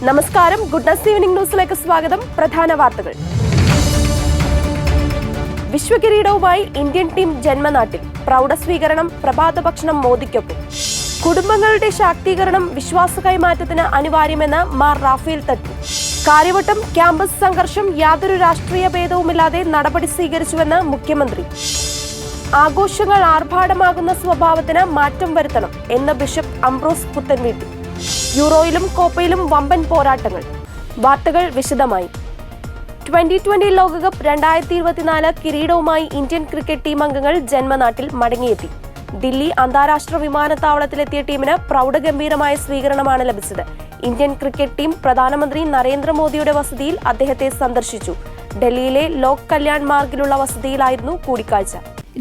നമസ്കാരം, goodness evening ന്യൂസിലേക്ക് സ്വാഗതം. പ്രധാന വാർത്തകൾ. വിശ്വകിരീടവുമായി ഇന്ത്യൻ ടീം ജന്മനാട്ടിൽ. പ്രൗഢ സ്വീകരണം, പ്രഭാത ഭക്ഷണം മോദിക്കൊപ്പം. കുടുംബങ്ങളുടെ ശാക്തീകരണം വിശ്വാസ കൈമാറ്റത്തിന് അനിവാര്യമെന്ന് മാർ റാഫേൽ തട്ടി. കാര്യവട്ടം ക്യാമ്പസ് സംഘർഷം യാതൊരു രാഷ്ട്രീയ ഭേദവുമില്ലാതെ നടപടി സ്വീകരിച്ചുവെന്ന് മുഖ്യമന്ത്രി. ആഘോഷങ്ങൾ ആർഭാടമാകുന്ന സ്വഭാവത്തിന് മാറ്റം വരുത്തണം എന്ന് ബിഷപ്പ് അംബ്രോസ് പുത്തൻവീട്ടിൽ. യൂറോയിലും കോപ്പയിലും വമ്പൻ പോരാട്ടങ്ങൾ. വാർത്തകൾ വിശദമായി. 2020 ലോകകപ്പ് 2024 കിരീടവുമായി ഇന്ത്യൻ ക്രിക്കറ്റ് ടീം അംഗങ്ങൾ ജന്മനാട്ടിൽ മടങ്ങിയെത്തി. ദില്ലി അന്താരാഷ്ട്ര വിമാനത്താവളത്തിലെത്തിയ ടീമിന് പ്രൗഢഗംഭീരമായ സ്വീകരണമാണ് ലഭിച്ചത്. ഇന്ത്യൻ ക്രിക്കറ്റ് ടീം പ്രധാനമന്ത്രി നരേന്ദ്രമോദിയുടെ വസതിയിൽ അദ്ദേഹത്തെ സന്ദർശിച്ചു. ഡൽഹിയിലെ ലോക് കല്യാൺ മാർഗിലുള്ള വസതിയിലായിരുന്നു കൂടിക്കാഴ്ച.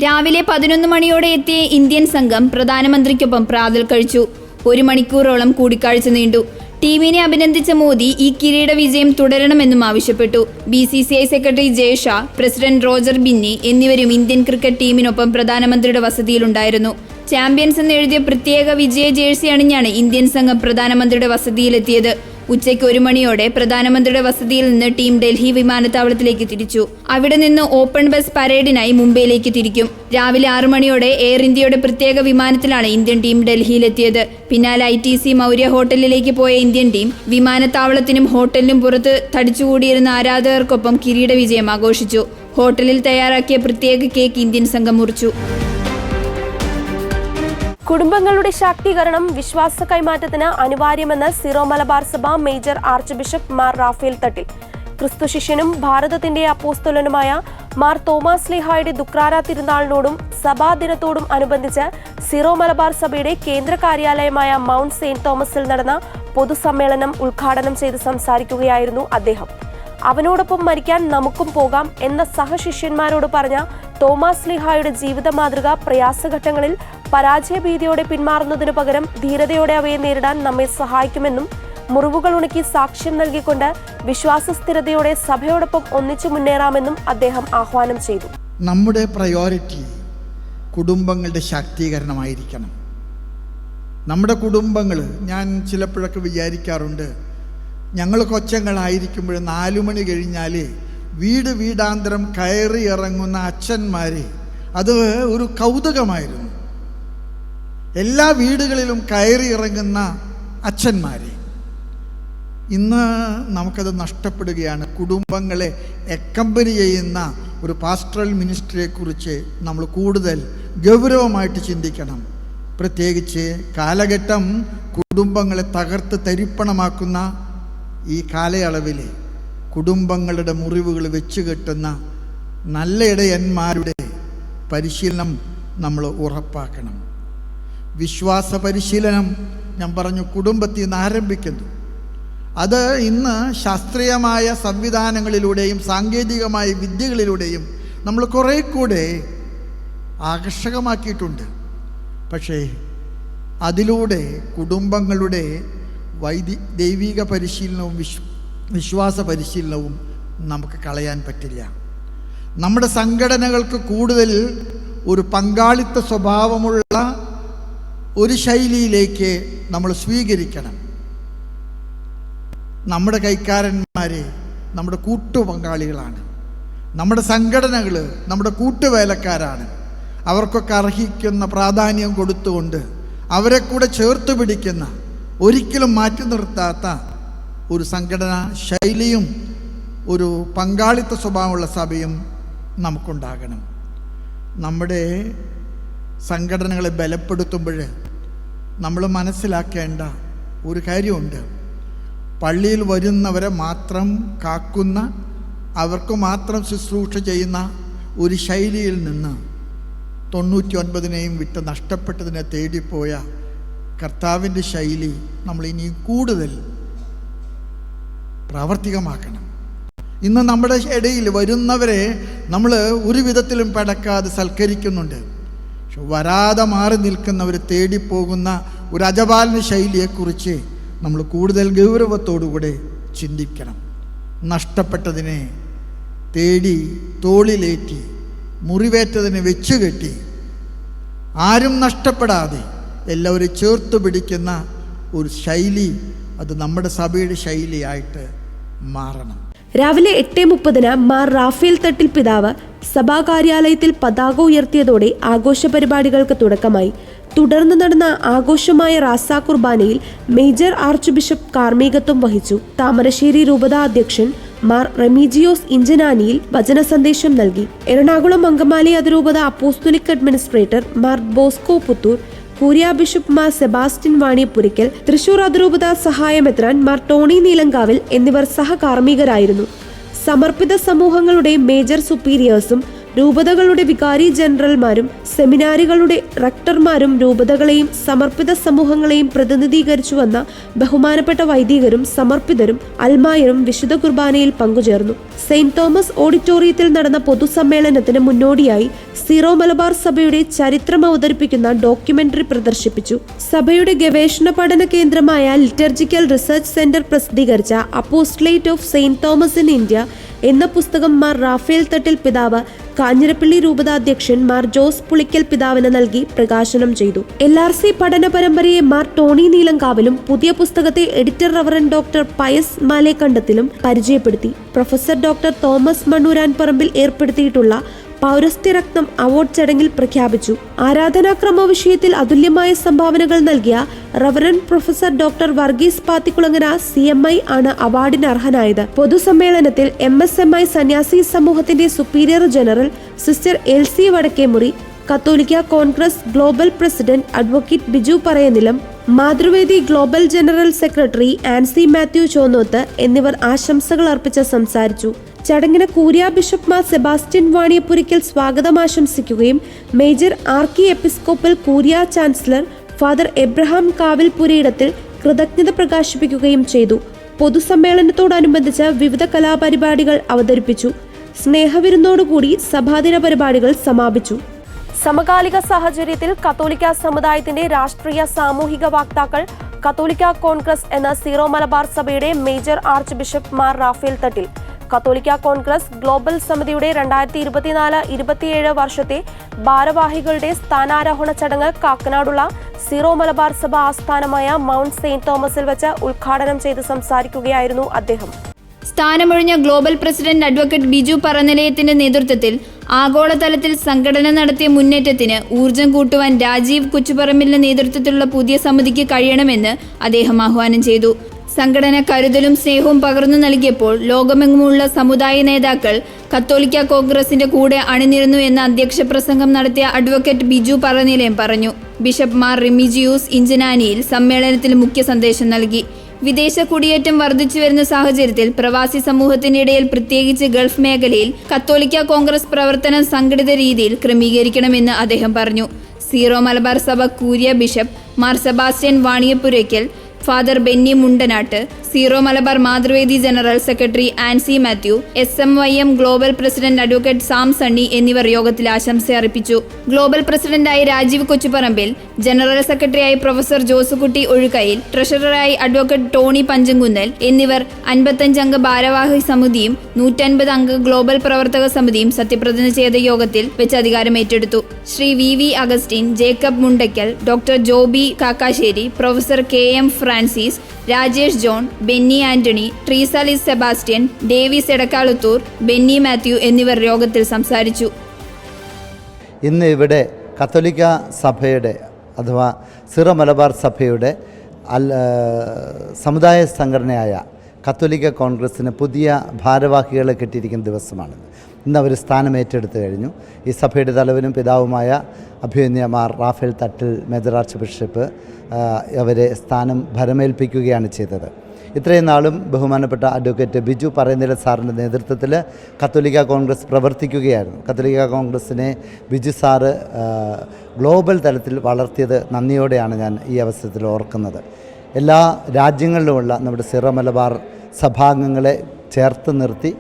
രാവിലെ 11 മണിയോടെ എത്തിയ ഇന്ത്യൻ സംഘം പ്രധാനമന്ത്രിക്കൊപ്പം പ്രാതൽ കഴിച്ചു. 1 മണിക്കൂറോളം കൂടിക്കാഴ്ച നീണ്ടു. ടീമിനെ അഭിനന്ദിച്ച മോദി ഈ കിരീട വിജയം തുടരണമെന്നും ആവശ്യപ്പെട്ടു. BCCI secretary ജയഷാ, president Roger Binny എന്നിവരും ഇന്ത്യൻ ക്രിക്കറ്റ് ടീമിനൊപ്പം പ്രധാനമന്ത്രിയുടെ വസതിയിലുണ്ടായിരുന്നു. ചാമ്പ്യൻസ് എന്നെഴുതിയ പ്രത്യേക വിജയ ജേഴ്സി അണിഞ്ഞാണ് ഇന്ത്യൻ സംഘം പ്രധാനമന്ത്രിയുടെ വസതിയിലെത്തിയത്. ഉച്ചയ്ക്ക് 1 മണിയോടെ പ്രധാനമന്ത്രിയുടെ വസതിയിൽ നിന്ന് ടീം ഡൽഹി വിമാനത്താവളത്തിലേക്ക് തിരിച്ചു. അവിടെ നിന്ന് ഓപ്പൺ ബസ് പരേഡിനായി മുംബൈയിലേക്ക് തിരിക്കും. രാവിലെ 6 മണിയോടെ എയർ ഇന്ത്യയുടെ പ്രത്യേക വിമാനത്തിലാണ് ഇന്ത്യൻ ടീം ഡൽഹിയിലെത്തിയത്. പിന്നാലെ ITC മൗര്യ ഹോട്ടലിലേക്ക് പോയ ഇന്ത്യൻ ടീം വിമാനത്താവളത്തിനും ഹോട്ടലിനും പുറത്ത് തടിച്ചുകൂടിയിരുന്ന ആരാധകർക്കൊപ്പം കിരീട വിജയം ആഘോഷിച്ചു. ഹോട്ടലിൽ തയ്യാറാക്കിയ പ്രത്യേക കേക്ക് ഇന്ത്യൻ സംഘം മുറിച്ചു. കുടുംബങ്ങളുടെ ശാക്തീകരണം വിശ്വാസ കൈമാറ്റത്തിന് അനിവാര്യമെന്ന് സിറോ മലബാർ സഭ major archbishop Mar Raphael Thattil. ക്രിസ്തു ശിഷ്യനും ഭാരതത്തിന്റെ അപ്പോസ്തലനുമായ മാർ തോമാസ് ലീഹായുടെ ദുഃഖാര തിരുനാളിനോടും സഭാദിനത്തോടും അനുബന്ധിച്ച് സിറോ മലബാർ സഭയുടെ കേന്ദ്ര കാര്യാലയമായ മൗണ്ട് സെയിന്റ് തോമസിൽ നടന്ന പൊതുസമ്മേളനം ഉദ്ഘാടനം ചെയ്ത് സംസാരിക്കുകയായിരുന്നു അദ്ദേഹം. അവനോടൊപ്പം മരിക്കാൻ നമുക്കും പോകാം എന്ന സഹശിഷ്യന്മാരോട് പറഞ്ഞ തോമാസ് ലീഹായുടെ ജീവിത മാതൃക പ്രയാസഘട്ടങ്ങളിൽ പരാജയഭീതിയോടെ പിന്മാറുന്നതിനു പകരം ധീരതയോടെ അവയെ നേരിടാൻ നമ്മെ സഹായിക്കുമെന്നും മുറിവുകൾ ഉണക്കി സാക്ഷ്യം നൽകിക്കൊണ്ട് വിശ്വാസസ്ഥിരതയോടെ സഭയോടൊപ്പം ഒന്നിച്ചു മുന്നേറാമെന്നും അദ്ദേഹം ആഹ്വാനം ചെയ്തു. നമ്മുടെ പ്രയോറിറ്റി കുടുംബങ്ങളുടെ ശാക്തീകരണമായിരിക്കണം. നമ്മുടെ കുടുംബങ്ങൾ, ഞാൻ ചിലപ്പോഴൊക്കെ വിചാരിക്കാറുണ്ട്, ഞങ്ങൾ കൊച്ചങ്ങളായിരിക്കുമ്പോൾ 4 മണി കഴിഞ്ഞാൽ വീടാന്തരം കയറി ഇറങ്ങുന്ന അച്ഛന്മാർ, അത് ഒരു കൗതുകമായിരുന്നു. എല്ലാ വീടുകളിലും കയറി ഇറങ്ങുന്ന അച്ഛന്മാരെ ഇന്ന് നമുക്കത് നഷ്ടപ്പെടുകയാണ്. കുടുംബങ്ങളെ അക്കമ്പനി ചെയ്യുന്ന ഒരു പാസ്റ്ററൽ മിനിസ്ട്രിയെക്കുറിച്ച് നമ്മൾ കൂടുതൽ ഗൗരവമായിട്ട് ചിന്തിക്കണം. പ്രത്യേകിച്ച് കാലഘട്ടം കുടുംബങ്ങളെ തകർത്ത് തരിപ്പണമാക്കുന്ന ഈ കാലയളവിൽ കുടുംബങ്ങളുടെ മുറിവുകൾ വെച്ച് കെട്ടുന്ന നല്ല ഇടയന്മാരുടെ പരിശീലനം നമ്മൾ ഉറപ്പാക്കണം. വിശ്വാസ പരിശീലനം ഞാൻ പറഞ്ഞു കുടുംബത്തിൽ നിന്ന് ആരംഭിക്കുന്നു. അത് ഇന്ന് ശാസ്ത്രീയമായ സംവിധാനങ്ങളിലൂടെയും സാങ്കേതികമായ വിദ്യകളിലൂടെയും നമ്മൾ കുറേ കൂടെ ആകർഷകമാക്കിയിട്ടുണ്ട്. പക്ഷേ അതിലൂടെ കുടുംബങ്ങളുടെ ദൈവിക പരിശീലനവും വിശ്വാസ പരിശീലനവും നമുക്ക് കളയാൻ പറ്റില്ല. നമ്മുടെ സംഘടനകൾക്ക് കൂടുതൽ ഒരു പങ്കാളിത്ത സ്വഭാവമുള്ള ഒരു ശൈലിയിലേക്ക് നമ്മൾ സ്വീകരിക്കണം. നമ്മുടെ കൈക്കാരന്മാരെ നമ്മുടെ കൂട്ടുപങ്കാളികളാണ്. നമ്മുടെ സംഘടനകൾ നമ്മുടെ കൂട്ടുവേലക്കാരാണ്. അവർക്കൊക്കെ അർഹിക്കുന്ന പ്രാധാന്യം കൊടുത്തുകൊണ്ട് അവരെ കൂടെ ചേർത്ത് പിടിക്കുന്ന, ഒരിക്കലും മാറ്റി നിർത്താത്ത ഒരു സംഘടനാ ശൈലിയും ഒരു പങ്കാളിത്ത സ്വഭാവമുള്ള സഭയും നമുക്കുണ്ടാകണം. നമ്മുടെ സംഘടനകളെ ബലപ്പെടുത്തുമ്പോൾ നമ്മൾ മനസ്സിലാക്കേണ്ട ഒരു കാര്യമുണ്ട്. പള്ളിയിൽ വരുന്നവരെ മാത്രം കാക്കുന്ന, അവർക്ക് മാത്രം ശുശ്രൂഷ ചെയ്യുന്ന ഒരു ശൈലിയിൽ നിന്ന് 99നെയും വിട്ട് നഷ്ടപ്പെട്ടതിനെ തേടിപ്പോയ കർത്താവിൻ്റെ ശൈലി നമ്മൾ ഇനി കൂടുതൽ പ്രാവർത്തികമാക്കണം. ഇന്ന് നമ്മുടെ ഇടയിൽ വരുന്നവരെ നമ്മൾ ഒരു വിധത്തിലും പടക്കാതെ സൽക്കരിക്കുന്നുണ്ട്. പക്ഷെ വരാതെ മാറി നിൽക്കുന്നവരെ തേടിപ്പോകുന്ന ഒരു അജപാലന ശൈലിയെക്കുറിച്ച് നമ്മൾ കൂടുതൽ ഗൗരവത്തോടുകൂടെ ചിന്തിക്കണം. നഷ്ടപ്പെട്ടതിനെ തേടി തോളിലേറ്റി, മുറിവേറ്റതിനെ വെച്ചുകെട്ടി, ആരും നഷ്ടപ്പെടാതെ എല്ലാവരും ചേർത്ത് പിടിക്കുന്ന ഒരു ശൈലി അത് നമ്മുടെ സഭയുടെ ശൈലിയായിട്ട് മാറണം. രാവിലെ 8:30 മാർ റാഫേൽ തട്ടിൽ പിതാവ് സഭാ കാര്യാലയത്തിൽ പതാക ഉയർത്തിയതോടെ ആഘോഷ പരിപാടികൾക്ക് തുടക്കമായി. തുടർന്ന് നടന്ന ആഘോഷമായ റാസ കുർബാനയിൽ മേജർ ആർച്ച് ബിഷപ്പ് കാർമ്മികത്വം വഹിച്ചു. താമരശ്ശേരി രൂപത അധ്യക്ഷൻ മാർ റെമീജിയോസ് ഇഞ്ചനാനിയിൽ വചന സന്ദേശം നൽകി. എറണാകുളം അങ്കമാലി അതിരൂപത apostolic administrator Mar Bosco Puthur, curia bishop Mar Sebastian Vaniyapurakkal, Thrissur അതിരൂപത സഹായമെത്രാൻ മാർ ടോണി നീലങ്കാവിൽ എന്നിവർ സഹകാർമ്മികരായിരുന്നു. സമർപ്പിത സമൂഹങ്ങളുടെ മേജർ സുപ്പീരിയേഴ്സും രൂപതകളുടെ വികാരി ജനറൽമാരും സെമിനാരികളുടെ റക്ടർമാരും രൂപതകളെയും സമർപ്പിത സമൂഹങ്ങളെയും പ്രതിനിധീകരിച്ചു വന്ന ബഹുമാനപ്പെട്ട വൈദികരും സമർപ്പിതരും അൽമായരും വിശുദ്ധ കുർബാനയിൽ പങ്കുചേർന്നു. സെയിന്റ് തോമസ് ഓഡിറ്റോറിയത്തിൽ നടന്ന പൊതുസമ്മേളനത്തിന് മുന്നോടിയായി സീറോ മലബാർ സഭയുടെ ചരിത്രം അവതരിപ്പിക്കുന്ന ഡോക്യുമെന്ററി പ്രദർശിപ്പിച്ചു. സഭയുടെ ഗവേഷണ പഠന കേന്ദ്രമായ ലിറ്റർജിക്കൽ റിസർച്ച് സെന്റർ പ്രസിദ്ധീകരിച്ച apostolate of Saint Thomas in India എന്ന പുസ്തകം മാർ റാഫേൽ തട്ടിൽ പിതാവ് കാഞ്ഞിരപ്പള്ളി രൂപതാധ്യക്ഷൻ മാർ ജോസ് പുളിക്കൽ പിതാവിന് നൽകി പ്രകാശനം ചെയ്തു. LRC പഠന പരമ്പരയെ മാർ ടോണി നീലങ്കാവിലും പുതിയ പുസ്തകത്തെ എഡിറ്റർ റവറൻ ഡോക്ടർ പയസ് മാലേക്കണ്ടത്തിലും പരിചയപ്പെടുത്തി. Professor doctor Thomas Mannooran Parambil ഏർപ്പെടുത്തിയിട്ടുള്ള പൗരസ്ത്യരത്നം അവാർഡ് ചടങ്ങിൽ പ്രഖ്യാപിച്ചു. ആരാധനാക്രമ വിഷയത്തിൽ അതുല്യമായ സംഭാവനകൾ നൽകിയ reverend professor doctor Varghese Pathikulangara CMI ആണ് അവാർഡിന് അർഹനായത്. പൊതുസമ്മേളനത്തിൽ MSMI സന്യാസി സമൂഹത്തിന്റെ superior general sister LC Vadakkemury, കത്തോലിക്ക Congress global president advocate Biju Parayanilam, Mathruvedi global general secretary Ancy Mathew Chonnoth എന്നിവർ ആശംസകൾ അർപ്പിച്ച് സംസാരിച്ചു. ചടങ്ങിന് curia bishop Mar Sebastian Vaniyapurackal സ്വാഗതം ആശംസിക്കുകയും major ആർക്കി episcopal curia chancellor father Abraham Kavilpurayidathil കൃതജ്ഞത പ്രകാശിപ്പിക്കുകയും ചെയ്തു. പൊതുസമ്മേളനത്തോടനുബന്ധിച്ച് വിവിധ കലാപരിപാടികൾ അവതരിപ്പിച്ചു. സ്നേഹവിരുന്നോടുകൂടി സഭാദിന പരിപാടികൾ സമാപിച്ചു. സമകാലിക സാഹചര്യത്തിൽ കത്തോലിക്ക സമുദായത്തിന്റെ രാഷ്ട്രീയ സാമൂഹിക വക്താക്കൾ കത്തോലിക്ക കോൺഗ്രസ് എന്ന സീറോ മലബാർ സഭയുടെ major archbishop Mar Raphael Thattil, കത്തോലിക്ക കോൺഗ്രസ് ഗ്ലോബൽ സമിതിയുടെ 2024-27 വർഷത്തെ ഭാരവാഹികളുടെ സ്ഥാനാരോഹണ ചടങ്ങ് കാക്കനാടുള്ള സീറോ മലബാർ സഭ ആസ്ഥാനമായ മൗണ്ട് സെയിന്റ് തോമസിൽ വെച്ച് ഉദ്ഘാടനം ചെയ്ത് സംസാരിക്കുകയായിരുന്നു അദ്ദേഹം. സ്ഥാനമൊഴിഞ്ഞ ഗ്ലോബൽ പ്രസിഡന്റ് അഡ്വക്കേറ്റ് ബിജു പറനിലയത്തിന്റെ നേതൃത്വത്തിൽ ആഗോളതലത്തിൽ സംഘടന നടത്തിയ മുന്നേറ്റത്തിന് ഊർജം കൂട്ടുവാൻ രാജീവ് കൊച്ചുപറമ്പിലിന്റെ നേതൃത്വത്തിലുള്ള പുതിയ സമിതിക്ക് കഴിയണമെന്ന് അദ്ദേഹം ആഹ്വാനം ചെയ്തു. സംഘടന കരുതലും സ്നേഹവും പകർന്നു നൽകിയപ്പോൾ ലോകമെങ്ങുമുള്ള സമുദായ നേതാക്കൾ കത്തോലിക്ക കോൺഗ്രസിന്റെ കൂടെ അണിനിരന്നു എന്ന അധ്യക്ഷ പ്രസംഗം നടത്തിയ അഡ്വക്കേറ്റ് ബിജു പറനിലയം പറഞ്ഞു. ബിഷപ്പ് മാർ റെമീജിയോസ് ഇഞ്ചനാനിയിൽ സമ്മേളനത്തിൽ മുഖ്യ സന്ദേശം നൽകി. വിദേശ കുടിയേറ്റം വർദ്ധിച്ചു വരുന്ന സാഹചര്യത്തിൽ പ്രവാസി സമൂഹത്തിന്റെ ഇടയിൽ പ്രത്യേകിച്ച് ഗൾഫ് മേഖലയിൽ കത്തോലിക്ക കോൺഗ്രസ് പ്രവർത്തനം സംഘടിത രീതിയിൽ ക്രമീകരിക്കണമെന്ന് അദ്ദേഹം പറഞ്ഞു. സീറോ മലബാർ സഭ curia bishop Mar Sebastian Vaniyapurackal, father Benny Mundanatt, Syro Malabar Mathruvedi general secretary Ancy Mathew, SMYM global president advocate Sam Sunny എന്നിവർ യോഗത്തിൽ ആശംസ അർപ്പിച്ചു. ഗ്ലോബൽ പ്രസിഡന്റായി രാജീവ് കൊച്ചുപറമ്പിൽ, ജനറൽ സെക്രട്ടറിയായി പ്രൊഫസർ ജോസുകുട്ടി ഒഴുക്കയിൽ, ട്രഷററായി അഡ്വക്കേറ്റ് ടോണി പഞ്ചങ്കുന്നൽ എന്നിവർ 55 അംഗ ഭാരവാഹി സമിതിയും 150 അംഗ ഗ്ലോബൽ പ്രവർത്തക സമിതിയും സത്യപ്രതിജ്ഞ ചെയ്ത യോഗത്തിൽ വെച്ച് അധികാരം ഏറ്റെടുത്തു. Shri VV Augustine, Jacob Mundackal, doctor Joby Kakkassery, professor KM Francis, Rajesh John, Benny Antony, Treesalis Sebastian, Davis Edakkaluthoor, Benny Mathew എന്നിവർ യോഗത്തിൽ സംസാരിച്ചു. ഇന്ന് ഇവിടെ കത്തോലിക്ക സഭയുടെ അഥവാ സീറോ മലബാർ സഭയുടെ സമുദായ സംഘടനയായ കത്തോലിക്ക കോൺഗ്രസ്സിന് പുതിയ ഭാരവാഹികളെ കിട്ടിയിരിക്കുന്ന ദിവസമാണിത്. ഇന്ന് അവർ സ്ഥാനം ഏറ്റെടുത്തു കഴിഞ്ഞു. ഈ സഭയുടെ തലവനും പിതാവുമായ അഭിമന്യ മാർ റാഫേൽ തട്ടിൽ മേജർ ആർച്ച് ബിഷപ്പ് അവരെ സ്ഥാനം ഭരമേൽപ്പിക്കുകയാണ് ചെയ്തത്. ഇത്രയും നാളും ബഹുമാനപ്പെട്ട അഡ്വക്കേറ്റ് ബിജു പറയനില സാറിൻ്റെ നേതൃത്വത്തിൽ കത്തോലിക്ക കോൺഗ്രസ് പ്രവർത്തിക്കുകയായിരുന്നു. കത്തോലിക്ക കോൺഗ്രസ്സിനെ ബിജു സാറ് ഗ്ലോബൽ തലത്തിൽ വളർത്തിയത് നന്ദിയോടെയാണ് ഞാൻ ഈ അവസരത്തിൽ ഓർക്കുന്നത്. എല്ലാ രാജ്യങ്ങളിലുമുള്ള നമ്മുടെ സീറോ മലബാർ സഭാംഗങ്ങളെ ചേർത്ത് നിർത്തി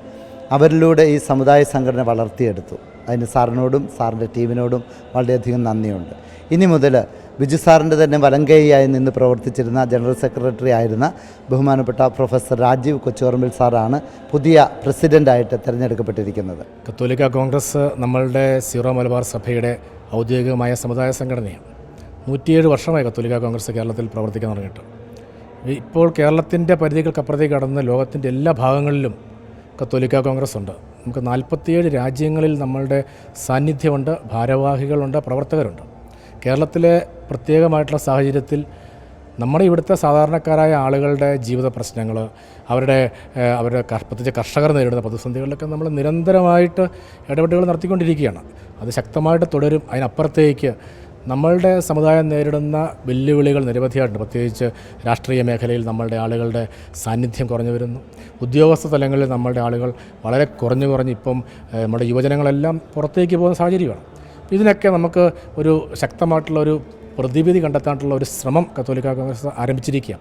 അവരിലൂടെ ഈ സമുദായ സംഘടന വളർത്തിയെടുത്തു. അതിന് സാറിനോടും സാറിൻ്റെ ടീമിനോടും വളരെയധികം നന്ദിയുണ്ട്. ഇനി മുതൽ ബിജു സാറിൻ്റെ തന്നെ വലങ്കൈയായി നിന്ന് പ്രവർത്തിച്ചിരുന്ന ജനറൽ സെക്രട്ടറി ആയിരുന്ന ബഹുമാനപ്പെട്ട പ്രൊഫസർ രാജീവ് കൊച്ചുപറമ്പിൽ സാറാണ് പുതിയ പ്രസിഡൻ്റായിട്ട് തിരഞ്ഞെടുക്കപ്പെട്ടിരിക്കുന്നത്. കത്തോലിക്ക കോൺഗ്രസ് നമ്മളുടെ സീറോ മലബാർ സഭയുടെ ഔദ്യോഗികമായ സമുദായ സംഘടനയാണ്. 107 വർഷമായി കത്തോലിക്ക കോൺഗ്രസ് കേരളത്തിൽ പ്രവർത്തിക്കാൻ തുടങ്ങിയിട്ട്. ഇപ്പോൾ കേരളത്തിൻ്റെ പരിധികൾക്കപ്പുറത്തേക്ക് കടന്ന് ലോകത്തിൻ്റെ എല്ലാ ഭാഗങ്ങളിലും കത്തോലിക്ക കോൺഗ്രസ് ഉണ്ട്. നമുക്ക് 47 രാജ്യങ്ങളിൽ നമ്മളുടെ സാന്നിധ്യമുണ്ട്, ഭാരവാഹികളുണ്ട്, പ്രവർത്തകരുണ്ട്. കേരളത്തിലെ പ്രത്യേകമായിട്ടുള്ള സാഹചര്യത്തിൽ നമ്മുടെ ഇവിടുത്തെ സാധാരണക്കാരായ ആളുകളുടെ ജീവിത പ്രശ്നങ്ങൾ, അവരുടെ പ്രത്യേകിച്ച് കർഷകർ നേരിടുന്ന പ്രതിസന്ധികളിലൊക്കെ നമ്മൾ നിരന്തരമായിട്ട് ഇടപെടലുകൾ നടത്തിക്കൊണ്ടിരിക്കുകയാണ്. അത് ശക്തമായിട്ട് തുടരും. അതിനപ്പുറത്തേക്ക് നമ്മളുടെ സമുദായം നേരിടുന്ന വെല്ലുവിളികൾ നിരവധിയായിട്ടുണ്ട്. പ്രത്യേകിച്ച് രാഷ്ട്രീയ മേഖലയിൽ നമ്മളുടെ ആളുകളുടെ സാന്നിധ്യം കുറഞ്ഞു വരുന്നു. ഉദ്യോഗസ്ഥ തലങ്ങളിൽ നമ്മളുടെ ആളുകൾ വളരെ കുറഞ്ഞു ഇപ്പം നമ്മുടെ യുവജനങ്ങളെല്ലാം പുറത്തേക്ക് പോകുന്ന സാഹചര്യമാണ്. ഇതിനൊക്കെ നമുക്ക് ഒരു ശക്തമായിട്ടുള്ള ഒരു പ്രതിവിധി കണ്ടെത്താനുള്ള ഒരു ശ്രമം കത്തോലിക്ക കോൺഗ്രസ് ആരംഭിച്ചിരിക്കുക.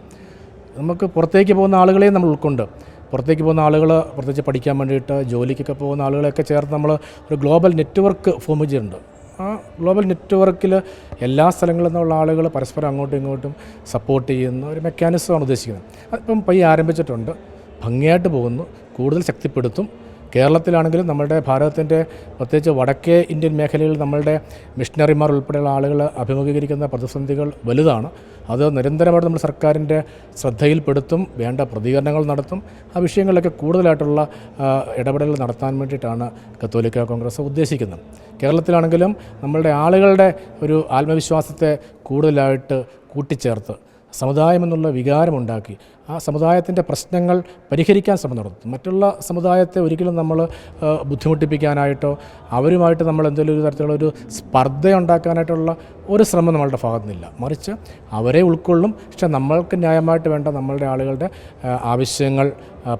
നമുക്ക് പുറത്തേക്ക് പോകുന്ന ആളുകളെയും നമ്മൾ ഉൾക്കൊണ്ട്, പുറത്തേക്ക് പോകുന്ന ആളുകൾ പ്രത്യേകിച്ച് പഠിക്കാൻ വേണ്ടിയിട്ട് ജോലിക്കൊക്കെ പോകുന്ന ആളുകളെയൊക്കെ ചേർത്ത് നമ്മൾ ഒരു ഗ്ലോബൽ നെറ്റ്വർക്ക് ഫോം ചെയ്തിട്ടുണ്ട്. ആ ഗ്ലോബൽ നെറ്റ്വർക്കിൽ എല്ലാ സ്ഥലങ്ങളിൽ നിന്നുള്ള ആളുകൾ പരസ്പരം അങ്ങോട്ടും ഇങ്ങോട്ടും സപ്പോർട്ട് ചെയ്യുന്ന ഒരു മെക്കാനിസമാണ് ഉദ്ദേശിക്കുന്നത്. അതിപ്പം പയ്യെ ആരംഭിച്ചിട്ടുണ്ട്, ഭംഗിയായിട്ട് പോകുന്നു, കൂടുതൽ ശക്തിപ്പെടുത്തും. കേരളത്തിലാണെങ്കിലും നമ്മുടെ ഭാരതത്തിൻ്റെ പ്രത്യേകിച്ച് വടക്കേ ഇന്ത്യൻ മേഖലയിൽ നമ്മളുടെ മിഷണറിമാർ ഉൾപ്പെടെയുള്ള ആളുകൾ അഭിമുഖീകരിക്കുന്ന പ്രതിസന്ധികൾ വലുതാണ്. അത് നിരന്തരമായിട്ട് നമ്മൾ സർക്കാരിൻ്റെ ശ്രദ്ധയിൽപ്പെടുത്തും, വേണ്ട പ്രതികരണങ്ങൾ നടത്തും. ആ വിഷയങ്ങളിലൊക്കെ കൂടുതലായിട്ടുള്ള ഇടപെടലുകൾ നടത്താൻ വേണ്ടിയിട്ടാണ് കത്തോലിക്ക കോൺഗ്രസ് ഉദ്ദേശിക്കുന്നത്. കേരളത്തിലാണെങ്കിലും നമ്മളുടെ ആളുകളുടെ ഒരു ആത്മവിശ്വാസത്തെ കൂടുതലായിട്ട് കൂട്ടിച്ചേർത്ത് സമുദായം എന്നുള്ള വികാരമുണ്ടാക്കി ആ സമുദായത്തിൻ്റെ പ്രശ്നങ്ങൾ പരിഹരിക്കാൻ ശ്രമം നടത്തും. മറ്റുള്ള സമുദായത്തെ ഒരിക്കലും നമ്മൾ ബുദ്ധിമുട്ടിപ്പിക്കാനായിട്ടോ അവരുമായിട്ട് നമ്മൾ എന്തെങ്കിലും ഒരു തരത്തിലുള്ള ഒരു സ്പർദ്ധ ഉണ്ടാക്കാനായിട്ടുള്ള ഒരു ശ്രമം നമ്മളുടെ ഭാഗത്തു നിന്നില്ല. മറിച്ച് അവരെ ഉൾക്കൊള്ളും. പക്ഷേ നമ്മൾക്ക് ന്യായമായിട്ട് വേണ്ട നമ്മളുടെ ആളുകളുടെ ആവശ്യങ്ങൾ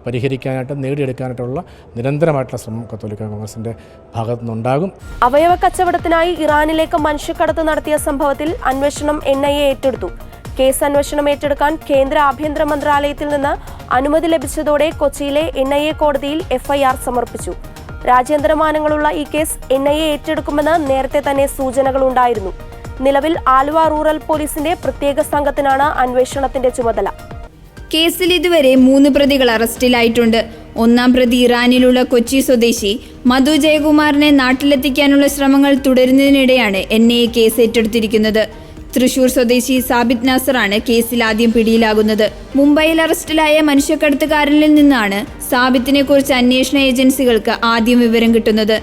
പരിഹരിക്കാനായിട്ട് നേടിയെടുക്കാനായിട്ടുള്ള നിരന്തരമായിട്ടുള്ള ശ്രമം കത്തോലിക്ക കോൺഗ്രസിൻ്റെ ഭാഗത്തു നിന്നുണ്ടാകും. അവയവ കച്ചവടത്തിനായി ഇറാനിലേക്ക് മനുഷ്യക്കടത്ത് നടത്തിയ സംഭവത്തിൽ അന്വേഷണം NIA ഏറ്റെടുത്തു. കേസ് അന്വേഷണം ഏറ്റെടുക്കാൻ കേന്ദ്ര ആഭ്യന്തര മന്ത്രാലയത്തിൽ നിന്ന് അനുമതി ലഭിച്ചതോടെ കൊച്ചിയിലെ NIA കോടതിയിൽ FIR സമർപ്പിച്ചു. രാജ്യാന്തരമാനങ്ങളുള്ള ഈ കേസ് NIA ഏറ്റെടുക്കുമെന്ന് നേരത്തെ തന്നെ സൂചനകളുണ്ടായിരുന്നു. നിലവിൽ ആലുവ റൂറൽ പോലീസിന്റെ പ്രത്യേക സംഘത്തിനാണ് അന്വേഷണത്തിന്റെ ചുമതല. കേസിൽ ഇതുവരെ 3 പ്രതികൾ അറസ്റ്റിലായിട്ടുണ്ട്. ഒന്നാം പ്രതി ഇറാനിലുള്ള കൊച്ചി സ്വദേശി മധു ജയകുമാറിനെ നാട്ടിലെത്തിക്കാനുള്ള ശ്രമങ്ങൾ തുടരുന്നതിനിടെയാണ് NIA കേസ് ഏറ്റെടുത്തിരിക്കുന്നത്. തൃശൂർ സ്വദേശി സാബിത് നാസറാണ് കേസിൽ ആദ്യം പിടിയിലാകുന്നത്. മുംബൈയിൽ അറസ്റ്റിലായ മനുഷ്യക്കടത്തുകാരനിൽ നിന്നാണ് സാബിത്തിനെ കുറിച്ച് അന്വേഷണ ഏജൻസികൾക്ക് ആദ്യം വിവരം കിട്ടുന്നത്.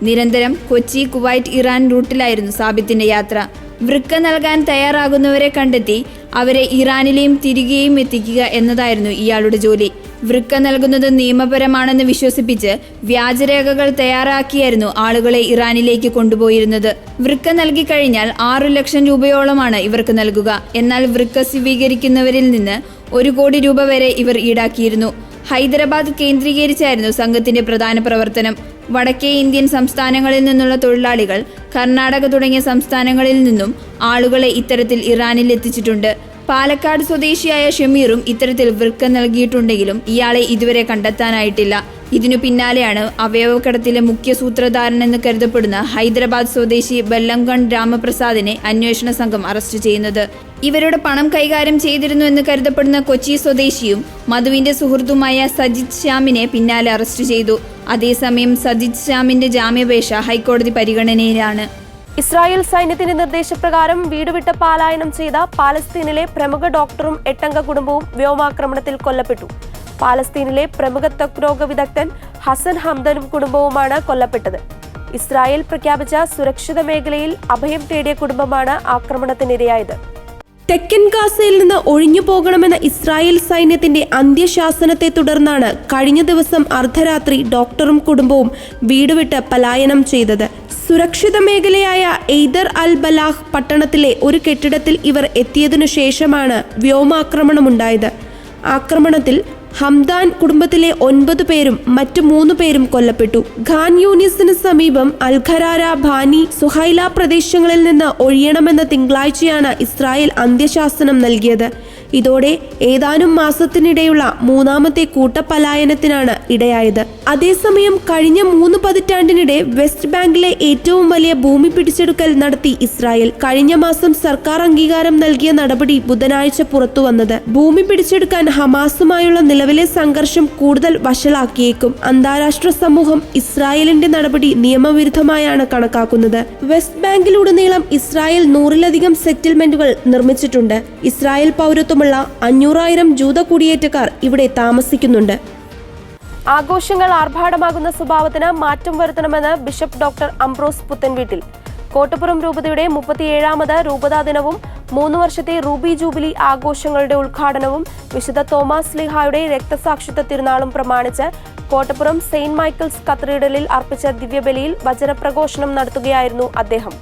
നിരന്തരം കൊച്ചി, കുവൈറ്റ്, ഇറാൻ റൂട്ടിലായിരുന്നു സാബിത്തിന്റെ യാത്ര. വൃക്ക നൽകാൻ തയ്യാറാകുന്നവരെ കണ്ടെത്തി അവരെ ഇറാനിലെയും തിരികെയും എത്തിക്കുക എന്നതായിരുന്നു ഇയാളുടെ ജോലി. വൃക്ക നൽകുന്നത് നിയമപരമാണെന്ന് വിശ്വസിപ്പിച്ച് വ്യാജരേഖകൾ തയ്യാറാക്കിയായിരുന്നു ആളുകളെ ഇറാനിലേക്ക് കൊണ്ടുപോയിരുന്നത്. വൃക്ക നൽകിക്കഴിഞ്ഞാൽ 6 ലക്ഷം രൂപയോളമാണ് ഇവർക്ക് നൽകുക. എന്നാൽ വൃക്ക സ്വീകരിക്കുന്നവരിൽ നിന്ന് 1 കോടി രൂപ വരെ ഇവർ ഈടാക്കിയിരുന്നു. ഹൈദരാബാദ് കേന്ദ്രീകരിച്ചായിരുന്നു സംഘത്തിന്റെ പ്രധാന പ്രവർത്തനം. വടക്കേ ഇന്ത്യൻ സംസ്ഥാനങ്ങളിൽ നിന്നുള്ള തൊഴിലാളികൾ, കർണാടക തുടങ്ങിയ സംസ്ഥാനങ്ങളിൽ നിന്നും ആളുകളെ ഇത്തരത്തിൽ ഇറാനിൽ എത്തിച്ചിട്ടുണ്ട്. പാലക്കാട് സ്വദേശിയായ ഷമീറും ഇത്തരത്തിൽ വൃക്ക നൽകിയിട്ടുണ്ടെങ്കിലും ഇയാളെ ഇതുവരെ കണ്ടെത്താനായിട്ടില്ല. ഇതിനു പിന്നാലെയാണ് അവയവക്കടത്തിലെ മുഖ്യ സൂത്രധാരനെന്ന് കരുതപ്പെടുന്ന ഹൈദരാബാദ് സ്വദേശി ബെല്ലംഗൺ രാമപ്രസാദിനെ അന്വേഷണ സംഘം അറസ്റ്റ് ചെയ്യുന്നത്. ഇവരുടെ പണം കൈകാര്യം ചെയ്തിരുന്നു എന്ന് കരുതപ്പെടുന്ന കൊച്ചി സ്വദേശിയും മധുവിന്റെ സുഹൃത്തുമായ സജിത് ശ്യാമിനെ പിന്നാലെ അറസ്റ്റ് ചെയ്തു. അതേസമയം സജിത് ശ്യാമിന്റെ ജാമ്യാപേക്ഷ ഹൈക്കോടതി പരിഗണനയിലാണ്. ഇസ്രായേൽ സൈന്യത്തിന്റെ നിർദ്ദേശപ്രകാരം വീട് വിട്ട് പലായനം ചെയ്ത പാലസ്തീനിലെ പ്രമുഖ ഡോക്ടറും 8 അംഗ കുടുംബവും വ്യോമാക്രമണത്തിൽ കൊല്ലപ്പെട്ടു. പാലസ്തീനിലെ പ്രമുഖ ത്വക്ക് രോഗ വിദഗ്ധൻ ഹസൻ ഹംദനും കുടുംബവുമാണ് കൊല്ലപ്പെട്ടത്. ഇസ്രായേൽ പ്രഖ്യാപിച്ച സുരക്ഷിത മേഖലയിൽ അഭയം തേടിയ കുടുംബമാണ് ആക്രമണത്തിനിരയായത്. തെക്കൻ ഗാസയിൽ നിന്ന് ഒഴിഞ്ഞു പോകണമെന്ന ഇസ്രായേൽ സൈന്യത്തിന്റെ അന്ത്യശാസനത്തെ തുടർന്നാണ് കഴിഞ്ഞ ദിവസം അർദ്ധരാത്രി ഡോക്ടറും കുടുംബവും വീട് വിട്ട് പലായനം ചെയ്തത്. സുരക്ഷിത മേഖലയായ എയ്ദർ അൽ ബലാഹ് പട്ടണത്തിലെ ഒരു കെട്ടിടത്തിൽ ഇവർ എത്തിയതിനു ശേഷമാണ് വ്യോമാക്രമണമുണ്ടായത്. ആക്രമണത്തിൽ ഹംദാൻ കുടുംബത്തിലെ 9 പേരും മറ്റു 3 പേരും കൊല്ലപ്പെട്ടു. ഖാൻ യൂനിസിന് സമീപം അൽഖരാര, ഭാനി, സുഹൈല പ്രദേശങ്ങളിൽ നിന്ന് ഒഴിയണമെന്ന തിങ്കളാഴ്ചയാണ് ഇസ്രായേൽ അന്ത്യശാസനം നൽകിയത്. ഇതോടെ ഏതാനും മാസത്തിനിടെയുള്ള 3ാമത്തെ കൂട്ടപലായനത്തിനാണ് ഇടയായത്. അതേസമയം കഴിഞ്ഞ 3 പതിറ്റാണ്ടിനിടെ വെസ്റ്റ് ബാങ്കിലെ ഏറ്റവും വലിയ ഭൂമി പിടിച്ചെടുക്കൽ നടത്തി ഇസ്രായേൽ. കഴിഞ്ഞ മാസം സർക്കാർ അംഗീകാരം നൽകിയ നടപടി ബുധനാഴ്ച പുറത്തുവന്നത്. ഭൂമി പിടിച്ചെടുക്കാൻ ഹമാസുമായുള്ള നിലവിലെ സംഘർഷം കൂടുതൽ വഷളാക്കിയേക്കും. അന്താരാഷ്ട്ര സമൂഹം ഇസ്രായേലിന്റെ നടപടി നിയമവിരുദ്ധമായാണ് കണക്കാക്കുന്നത്. വെസ്റ്റ് ബാങ്കിലുടനീളം ഇസ്രായേൽ 100-ലധികം സെറ്റിൽമെന്റുകൾ നിർമ്മിച്ചിട്ടുണ്ട്. ഇസ്രായേൽ പൗരത്വം അടക്കമുള്ള 500,000 ജൂത കുടിയേറ്റക്കാർ ഇവിടെ താമസിക്കുന്നുണ്ട്. ആഘോഷങ്ങൾ ആർഭാടമാകുന്ന സ്വഭാവത്തിന് മാറ്റം വരുത്തണമെന്ന് ബിഷപ്പ് ഡോക്ടർ അംബ്രോസ് പുത്തൻവീട്ടിൽ. കോട്ടപ്പുറം രൂപതയുടെ 37ാമത് രൂപതാ ദിനവും 3 വർഷത്തെ റൂബി ജൂബിലി ആഘോഷങ്ങളുടെ ഉദ്ഘാടനവും വിശുദ്ധ തോമാസ് ശ്ലീഹായുടെ രക്തസാക്ഷിത്വ തിരുനാളും പ്രമാണിച്ച് കോട്ടപ്പുറം സെയിന്റ് മൈക്കിൾസ് കത്തീഡ്രലിൽ അർപ്പിച്ച ദിവ്യബലിയിൽ വചനപ്രഘോഷണം നടത്തുകയായിരുന്നു അദ്ദേഹം.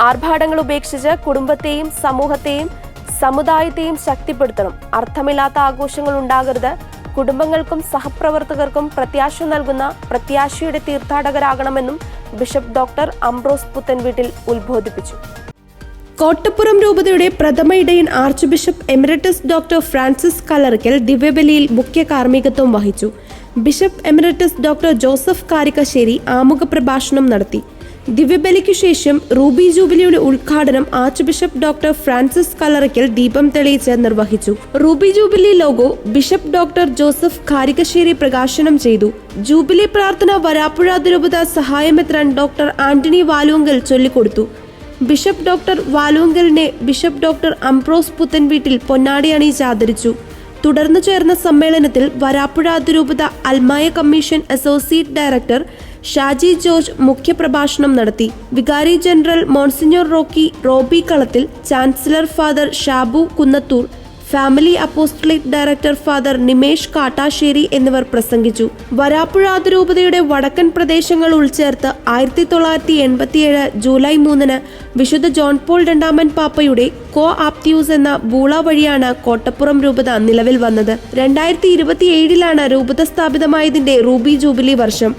ആർഭാടങ്ങൾ ഉപേക്ഷിച്ച് കുടുംബത്തെയും സമൂഹത്തെയും സമുദായത്തെയും ശക്തിപ്പെടുത്തണം. അർത്ഥമില്ലാത്ത ആഘോഷങ്ങൾ ഉണ്ടാകരുത്. കുടുംബങ്ങൾക്കും സഹപ്രവർത്തകർക്കും പ്രത്യാശ നൽകുന്ന പ്രത്യാശയുടെ തീർത്ഥാടകരാകണമെന്നും ബിഷപ്പ് ഡോക്ടർ അംബ്രോസ് പുത്തൻവീട്ടിൽ ഉദ്ബോധിപ്പിച്ചു. കോട്ടപ്പുറം രൂപതയുടെ പ്രഥമ ഇടയൻ arch bishop emeritus doctor Francis Kallarakkal ദിവ്യബലിയിൽ മുഖ്യ കാർമ്മികത്വം വഹിച്ചു. Bishop emeritus doctor Joseph Karikkassery ആമുഖ പ്രഭാഷണം നടത്തി. ദിവ്യബലിക്കു ശേഷം റൂബി ജൂബിലിയുടെ ഉദ്ഘാടനം arch bishop doctor Francis Kallarakkal ദീപം തെളിയിച്ച് നിർവഹിച്ചു. Ruby jubilee logo bishop doctor Joseph Karikkassery പ്രകാശനം ചെയ്തു. ജൂബിലി പ്രാർത്ഥന വരാപ്പുഴ അതിരൂപത സഹായമെത്രാൻ ഡോക്ടർ ആന്റണി വാലുങ്കൽ ചൊല്ലിക്കൊടുത്തു. ബിഷപ്പ് ഡോക്ടർ വാലുങ്കലിനെ ബിഷപ്പ് ഡോക്ടർ അംബ്രോസ് പുത്തൻവീട്ടിൽ പൊന്നാടി അണിയിച്ച് ആദരിച്ചു. തുടർന്ന് ചേർന്ന സമ്മേളനത്തിൽ വരാപ്പുഴ അതിരൂപത അൽമായ commission associate director Shaji George മുഖ്യപ്രഭാഷണം നടത്തി. വികാരി general monsignor Roby Kalathil, chancellor father Shabu Kunnathur, family apostolate director father Nimesh Kattassery എന്നിവർ പ്രസംഗിച്ചു. വരാപ്പുഴ അതിരൂപതയുടെ വടക്കൻ പ്രദേശങ്ങൾ ഉൾച്ചേർത്ത് 1987 ജൂലൈ 3 വിശുദ്ധ ജോൺ പോൾ രണ്ടാമൻ പാപ്പയുടെ കോ ആപ്തിയൂസ് എന്ന ബൂള വഴിയാണ് കോട്ടപ്പുറം രൂപത നിലവിൽ വന്നത്. 2027 രൂപത സ്ഥാപിതമായതിന്റെ റൂബി ജൂബിലി വർഷം.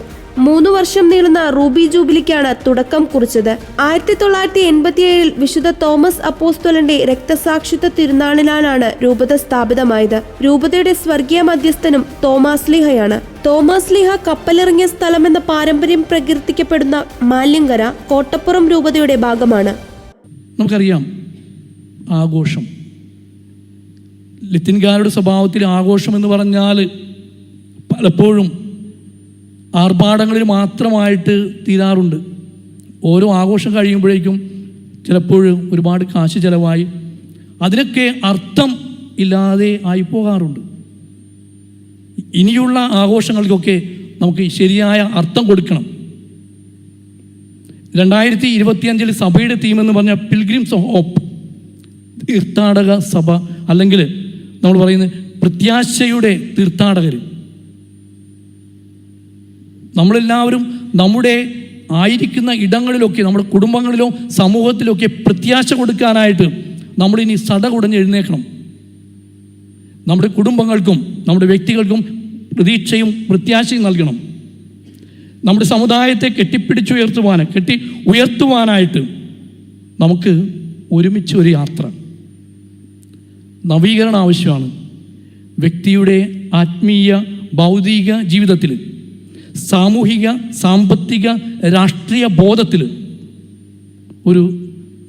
3 വർഷം നീളുന്ന റൂബി ജൂബിലിക്കാണ് തുടക്കം കുറിച്ചത്. 1987 വിശുദ്ധ തോമസ് അപ്പോസ്തലന്റെ രക്തസാക്ഷിത്വ തിരുനാളിലാണ് രൂപത സ്ഥാപിതമായത്. രൂപതയുടെ സ്വർഗീയ മധ്യസ്ഥനും തോമാസ് ലീഹയാണ്. തോമാസ് ലീഹ കപ്പലിറങ്ങിയ സ്ഥലമെന്ന പാരമ്പര്യം പ്രകീർത്തിക്കപ്പെടുന്ന മാല്യങ്കര കോട്ടപ്പുറം രൂപതയുടെ ഭാഗമാണ്. നമുക്കറിയാം, ആഘോഷം, ലത്തീൻകാരുടെ സ്വഭാവത്തിൽ ആഘോഷം എന്ന് പറഞ്ഞാൽ പലപ്പോഴും ആർഭാടങ്ങളിൽ മാത്രമായിട്ട് തീരാറുണ്ട്. ഓരോ ആഘോഷം കഴിയുമ്പോഴേക്കും ചിലപ്പോൾ ഒരുപാട് കാശ് ചിലവായി അതിനൊക്കെ അർത്ഥം ഇല്ലാതെ ആയിപ്പോകാറുണ്ട്. ഇനിയുള്ള ആഘോഷങ്ങൾക്കൊക്കെ നമുക്ക് ശരിയായ അർത്ഥം കൊടുക്കണം. 2025 സഭയുടെ തീം എന്ന് പറഞ്ഞാൽ പിൽഗ്രിംസ് ഓഫ് ഹോപ്പ്, തീർത്ഥാടക സഭ, അല്ലെങ്കിൽ നമ്മൾ പറയുന്നത് പ്രത്യാശയുടെ തീർത്ഥാടകർ. നമ്മളെല്ലാവരും നമ്മുടെ ആയിരിക്കുന്ന ഇടങ്ങളിലൊക്കെ, നമ്മുടെ കുടുംബങ്ങളിലോ സമൂഹത്തിലൊക്കെ പ്രത്യാശ കൊടുക്കാനായിട്ട് നമ്മളിനി സടകുടഞ്ഞ് എഴുന്നേൽക്കണം. നമ്മുടെ കുടുംബങ്ങൾക്കും നമ്മുടെ വ്യക്തികൾക്കും പ്രതീക്ഷയും പ്രത്യാശയും നൽകണം. നമ്മുടെ സമുദായത്തെ കെട്ടി ഉയർത്തുവാനായിട്ട് നമുക്ക് ഒരുമിച്ച് ഒരു യാത്ര, നവീകരണം ആവശ്യമാണ്. വ്യക്തിയുടെ ആത്മീയ ഭൗതിക ജീവിതത്തിൽ, സാമൂഹിക സാമ്പത്തിക രാഷ്ട്രീയ ബോധത്തിൽ ഒരു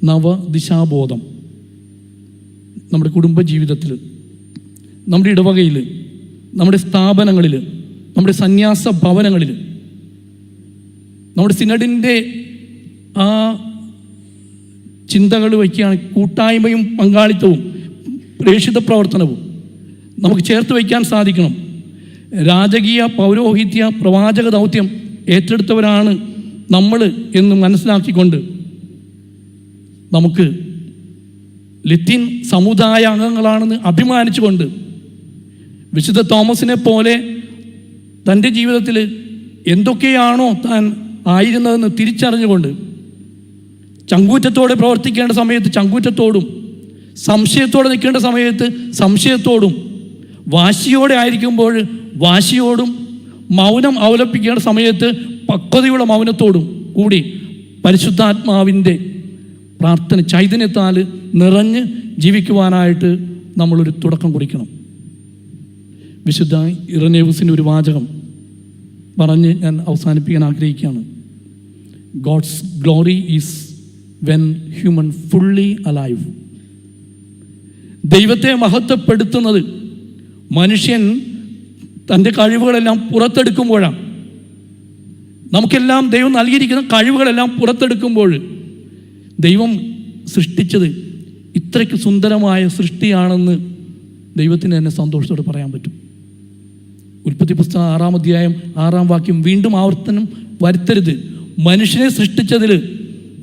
നവദിശാബോധം നമ്മുടെ കുടുംബജീവിതത്തിൽ, നമ്മുടെ ഇടവകയിൽ, നമ്മുടെ സ്ഥാപനങ്ങളിൽ, നമ്മുടെ സന്യാസ ഭവനങ്ങളിൽ, നമ്മുടെ സിനഡിൻ്റെ ആ ചിന്തകൾ വയ്ക്കുകയാണ്. കൂട്ടായ്മയും പങ്കാളിത്തവും പ്രേക്ഷിത പ്രവർത്തനവും നമുക്ക് ചേർത്ത് വയ്ക്കാൻ സാധിക്കണം. രാജകീയ പൗരോഹിത്യ പ്രവാചക ദൗത്യം ഏറ്റെടുത്തവരാണ് നമ്മൾ എന്ന് മനസ്സിലാക്കിക്കൊണ്ട് നമുക്ക് ലത്തീൻ സമുദായ അംഗങ്ങളാണെന്ന് അഭിമാനിച്ചുകൊണ്ട് വിശുദ്ധ തോമസിനെ പോലെ തൻ്റെ ജീവിതത്തിൽ എന്തൊക്കെയാണോ താൻ ആയിരുന്നതെന്ന് തിരിച്ചറിഞ്ഞുകൊണ്ട് ചങ്കൂറ്റത്തോടെ പ്രവർത്തിക്കേണ്ട സമയത്ത് ചങ്കൂറ്റത്തോടും, സംശയത്തോടെ നിൽക്കേണ്ട സമയത്ത് സംശയത്തോടും, വാശിയോടെ ആയിരിക്കുമ്പോൾ വാശിയോടും, മൗനം അവലംബിക്കേണ്ട സമയത്ത് പക്വതയുള്ള മൗനത്തോടും കൂടി പരിശുദ്ധാത്മാവിൻ്റെ പ്രാർത്ഥന ചൈതന്യത്താൽ നിറഞ്ഞ് ജീവിക്കുവാനായിട്ട് നമ്മളൊരു തുടക്കം കുറിക്കണം. വിശുദ്ധ ഇറനേവുസിൻ്റെ ഒരു വാചകം പറഞ്ഞ് ഞാൻ അവസാനിപ്പിക്കാൻ ആഗ്രഹിക്കുകയാണ്. God's glory is when human fully alive. ദൈവത്തെ മഹത്വപ്പെടുത്തുന്നത് മനുഷ്യൻ തൻ്റെ കഴിവുകളെല്ലാം പുറത്തെടുക്കുമ്പോഴാണ്. നമുക്കെല്ലാം ദൈവം നൽകിയിരിക്കുന്ന കഴിവുകളെല്ലാം പുറത്തെടുക്കുമ്പോൾ ദൈവം സൃഷ്ടിച്ചത് ഇത്രയ്ക്ക് സുന്ദരമായ സൃഷ്ടിയാണെന്ന് ദൈവത്തിന് തന്നെ സന്തോഷത്തോടെ പറയാൻ പറ്റും. ഉൽപ്പത്തി പുസ്തകം 6-ാം അധ്യായം 6-ാം വാക്യം, വീണ്ടും ആവർത്തനം വരുത്തരുത്, മനുഷ്യനെ സൃഷ്ടിച്ചതിൽ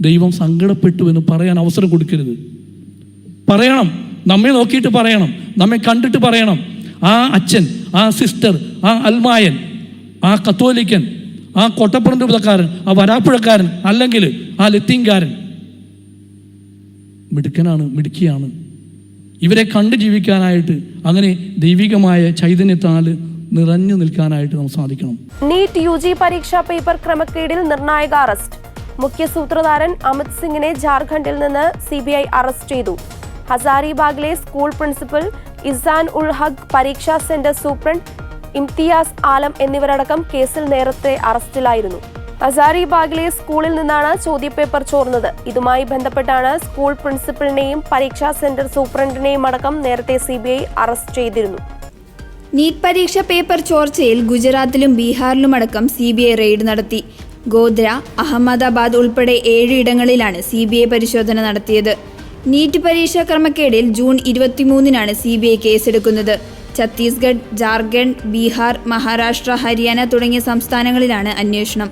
ദൈവം സങ്കടപ്പെട്ടു എന്ന് പറയാൻ അവസരം കൊടുക്കരുത്. പറയണം, നമ്മെ നോക്കിയിട്ട് പറയണം, നമ്മെ കണ്ടിട്ട് പറയണം. ആ അച്ഛൻ, ആ സിസ്റ്റർ, ആ അൽമായൻ, ആ കത്തോലിക്കൻ, ആ കൊട്ടപ്പുറത്തുകാരൻ, ആ വരാപ്പുഴക്കാരൻ, അല്ലെങ്കിൽ ആ ലത്തീൻകാരൻ മിടുക്കനാണ്, മിടുക്കിയാണ്. ഇവരെ കണ്ട് ജീവിക്കാനായിട്ട്, അങ്ങനെ ദൈവികമായ ചൈതന്യത്താൽ നിറഞ്ഞു നിൽക്കാനായിട്ട് നമുക്ക് സാധിക്കണം. നീറ്റ് UG പരീക്ഷാ പേപ്പർ ക്രമക്കേടിൽ നിർണായക അറസ്റ്റ്. മുഖ്യ സൂത്രധാരൻ അമിത് സിംഗിനെ ജാർഖണ്ഡിൽ നിന്ന് CBI അറസ്റ്റ് ചെയ്തു. ഹസാരിബാഗിലെ സ്കൂൾ പ്രിൻസിപ്പൽ ഇസാൻ ഉൾ ഹഖ്, പരീക്ഷാ സെന്റർ സൂപ്രണ്ട് ഇംതിയാസ് ആലം എന്നിവരടക്കം കേസിൽ നേരത്തെ അറസ്റ്റിലായിരുന്നു. ഹസാരിബാഗിലെ സ്കൂളിൽ നിന്നാണ് ചോദ്യപേപ്പർ ചോർന്നത്. ഇതുമായി ബന്ധപ്പെട്ടാണ് സ്കൂൾ പ്രിൻസിപ്പലിനെയും പരീക്ഷാ സെന്റർ സൂപ്രണ്ടിനെയും അടക്കം നേരത്തെ CBI അറസ്റ്റ് ചെയ്തിരുന്നു. നീറ്റ് പരീക്ഷ പേപ്പർ ചോർച്ചയിൽ ഗുജറാത്തിലും ബീഹാറിലുമടക്കം CBI റെയ്ഡ് നടത്തി. ഗോദ്ര, അഹമ്മദാബാദ് ഉൾപ്പെടെ 7 ഇടങ്ങളിലാണ് CBI പരിശോധന നടത്തിയത്. നീറ്റ് പരീക്ഷാ ക്രമക്കേടിൽ ജൂൺ 23-നാണ് CBI കേസെടുക്കുന്നത്. ഛത്തീസ്ഗഡ്, ജാർഖണ്ഡ്, ബീഹാർ, മഹാരാഷ്ട്ര, ഹരിയാന തുടങ്ങിയ സംസ്ഥാനങ്ങളിലാണ് അന്വേഷണം.